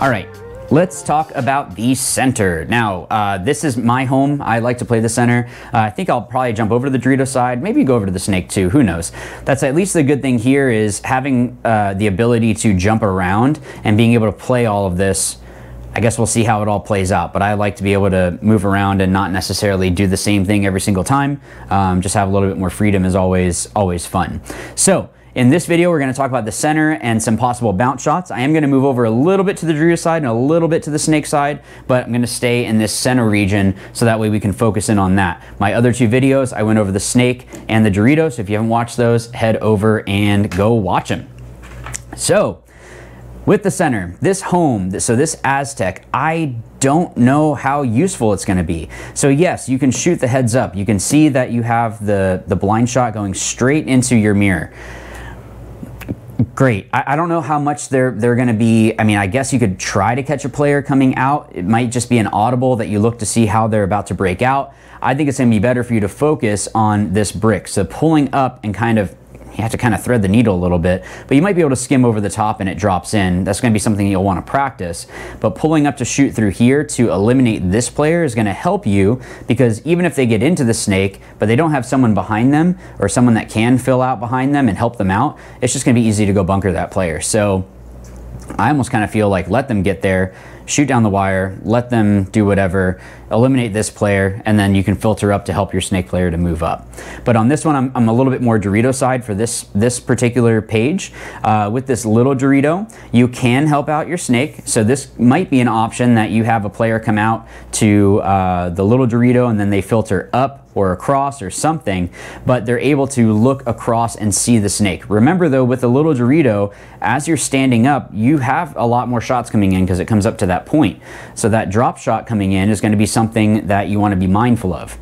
All right, let's talk about the center. Now, this is my home. I like to play the center. I think I'll probably jump over to the Dorito side, maybe go over to the snake too, who knows. That's at least the good thing here is having the ability to jump around and being able to play all of this. I guess we'll see how it all plays out, but I like to be able to move around and not necessarily do the same thing every single time. Just have a little bit more freedom is always fun. So in this video, we're going to talk about the center and some possible bounce shots. I am going to move over a little bit to the Dorito side and a little bit to the snake side, but I'm going to stay in this center region so that way we can focus in on that. My other two videos, I went over the snake and the Dorito, so if you haven't watched those, head over and go watch them. So with the center, this home, so this Aztec, I don't know how useful it's going to be. So yes, you can shoot the heads up. You can see that you have the blind shot going straight into your mirror. Great. I don't know how much they're going to be. I mean, I guess you could try to catch a player coming out. It might just be an audible that you look to see how they're about to break out. I think it's going to be better for you to focus on this brick. So pulling up and you have to kind of thread the needle a little bit, but you might be able to skim over the top and it drops in. That's going to be something you'll want to practice. But pulling up to shoot through here to eliminate this player is going to help you, because even if they get into the snake, but they don't have someone behind them or someone that can fill out behind them and help them out, it's just going to be easy to go bunker that player. So I almost kind of feel like let them get there, shoot down the wire, let them do whatever, eliminate this player, and then you can filter up to help your snake player to move up. But on this one, I'm a little bit more Dorito side for this particular page. With this little Dorito, you can help out your snake. So this might be an option that you have a player come out to the little Dorito and then they filter up or across or something, but they're able to look across and see the snake. Remember though, with the little Dorito, as you're standing up, you have a lot more shots coming in because it comes up to that point. So that drop shot coming in is going to be something that you want to be mindful of.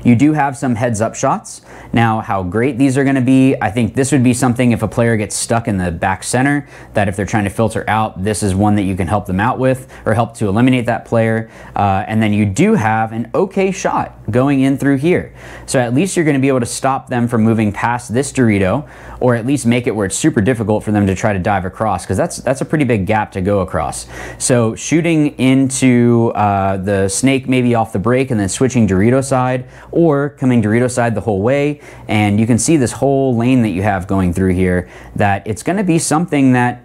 You do have some heads up shots. Now, how great these are going to be, I think this would be something if a player gets stuck in the back center, that if they're trying to filter out, this is one that you can help them out with or help to eliminate that player. And then you do have an okay shot going in through here. So at least you're going to be able to stop them from moving past this Dorito, or at least make it where it's super difficult for them to try to dive across, because that's a pretty big gap to go across. So shooting into the snake maybe off the break and then switching Dorito side, or coming Dorito side the whole way, and you can see this whole lane that you have going through here, that it's going to be something that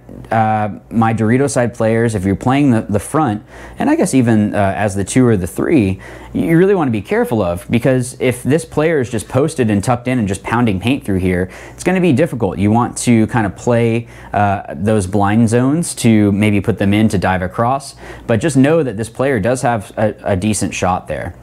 my Dorito side players, if you're playing the front, and I guess even as the 2 or the 3, you really want to be careful of, because if this player is just posted and tucked in and just pounding paint through here, it's going to be difficult. You want to kind of play those blind zones to maybe put them in to dive across, but just know that this player does have a decent shot there.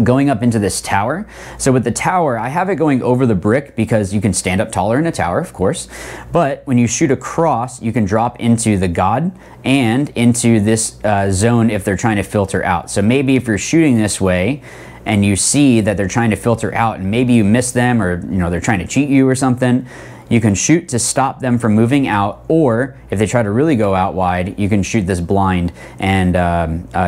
Going up into this tower. So with the tower, I have it going over the brick because you can stand up taller in a tower, of course. But when you shoot across, you can drop into the God and into this zone if they're trying to filter out. So maybe if you're shooting this way and you see that they're trying to filter out and maybe you miss them, or they're trying to cheat you or something, you can shoot to stop them from moving out, or if they try to really go out wide, you can shoot this blind and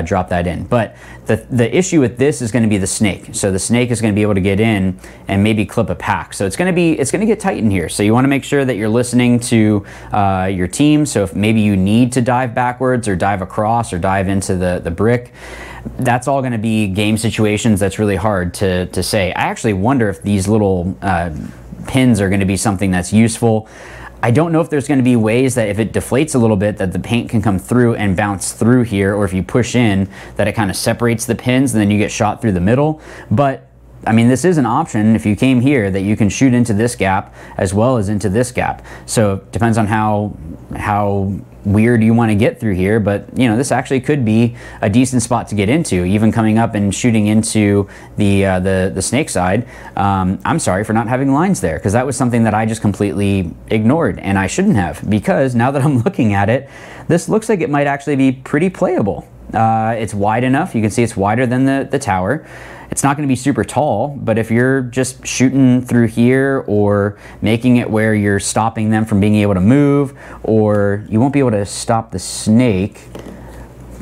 drop that in. But the issue with this is going to be the snake. So the snake is going to be able to get in and maybe clip a pack. So it's going to get tight in here. So you want to make sure that you're listening to your team. So if maybe you need to dive backwards or dive across or dive into the brick, that's all going to be game situations. That's really hard to say. I actually wonder if these little pins are going to be something that's useful. I don't know if there's going to be ways that if it deflates a little bit that the paint can come through and bounce through here, or if you push in that it kind of separates the pins and then you get shot through the middle. But I mean, this is an option if you came here, that you can shoot into this gap as well as into this gap. So it depends on how weird you want to get through here, but this actually could be a decent spot to get into, even coming up and shooting into the snake side. I'm sorry for not having lines there, because that was something that I just completely ignored, and I shouldn't have, because now that I'm looking at it, this looks like it might actually be pretty playable. It's wide enough. You can see it's wider than the tower. It's not going to be super tall, but if you're just shooting through here or making it where you're stopping them from being able to move, or you won't be able to stop the snake,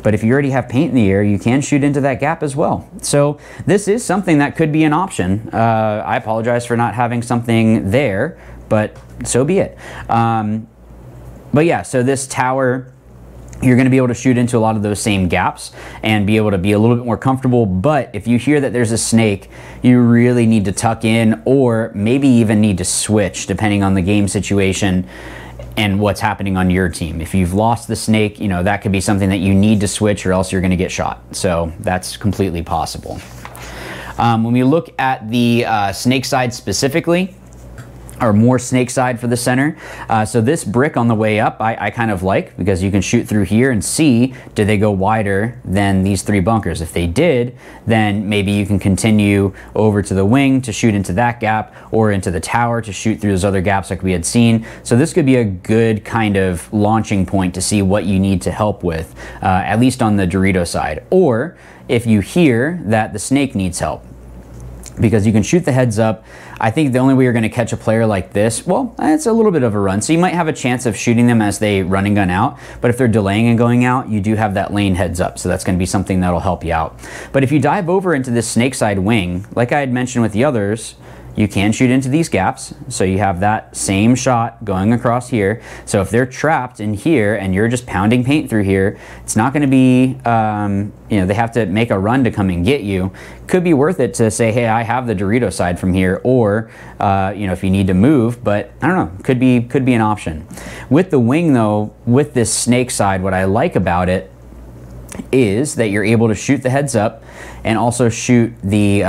but if you already have paint in the air, you can shoot into that gap as well. So this is something that could be an option. I apologize for not having something there, but so be it. But yeah, so this tower you're going to be able to shoot into a lot of those same gaps and be able to be a little bit more comfortable. But if you hear that there's a snake, you really need to tuck in, or maybe even need to switch depending on the game situation and what's happening on your team. If you've lost the snake, you know, that could be something that you need to switch, or else you're going to get shot. So that's completely possible. When we look at the snake side specifically, or more snake side for the center. So this brick on the way up, I kind of like, because you can shoot through here and see, did they go wider than these 3 bunkers? If they did, then maybe you can continue over to the wing to shoot into that gap, or into the tower to shoot through those other gaps like we had seen. So this could be a good kind of launching point to see what you need to help with, at least on the Dorito side. Or if you hear that the snake needs help, because you can shoot the heads up. I think the only way you're going to catch a player like this, well, it's a little bit of a run. So you might have a chance of shooting them as they run and gun out. But if they're delaying and going out, you do have that lane heads up. So that's going to be something that'll help you out. But if you dive over into this snake side wing, like I had mentioned with the others, you can shoot into these gaps. So you have that same shot going across here. So if they're trapped in here and you're just pounding paint through here, it's not going to be, you know, they have to make a run to come and get you. Could be worth it to say, hey, I have the Dorito side from here, or, you know, if you need to move, but I don't know, could be an option. With the wing though, with this snake side, what I like about it is that you're able to shoot the heads up and also shoot the,